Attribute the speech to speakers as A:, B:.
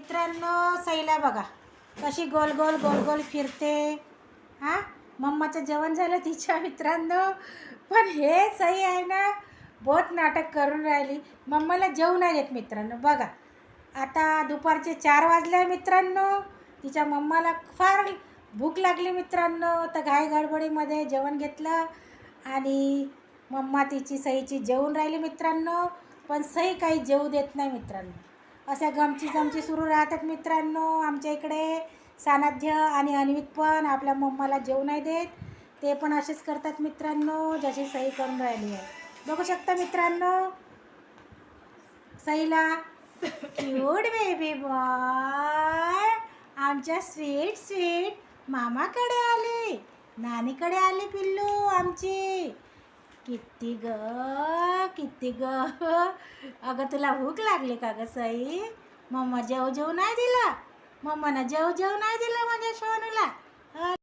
A: मित्रांनो, सईला बघा कशी गोल गोल गोल गोल फिरते. हां, मम्माचं जेवण झालं तिच्या मित्रांनो. पण हे सई आहे ना, बहुत नाटक करून राहिली. मम्माला जेवू नाही देत मित्रांनो. बघा आता दुपारचे 4 वाजले मित्रांनो. तिच्या मम्माला फार भूक लागली मित्रांनो, तर घाई गडबडीमध्ये जेवण घेतलं आणि मम्मा तिची सईची जेवून राहिली मित्रांनो. पण सई काही जेवू देत नाही मित्रांनो. अशा गमची जमची सुरू राहतात मित्रांनो आमच्या इकडे. सानाध्य आणि अन्वित पण आपल्या मम्माला जेवू नाही देत. ते पण असेच करतात मित्रांनो, जशी सई करून राहिली आहे. बघू शकता मित्रांनो सईला. क्यूट बेबी बॉय आमच्या स्वीट स्वीट मामाकडे आले, नानीकडे आले पिल्लू आमची. किती ग किती ग. अगं तुला भूक लागली का ग सई? मम्मा जेव जेव नाही दिला, मम्मानं जेव जेव नाही दिलं माझ्या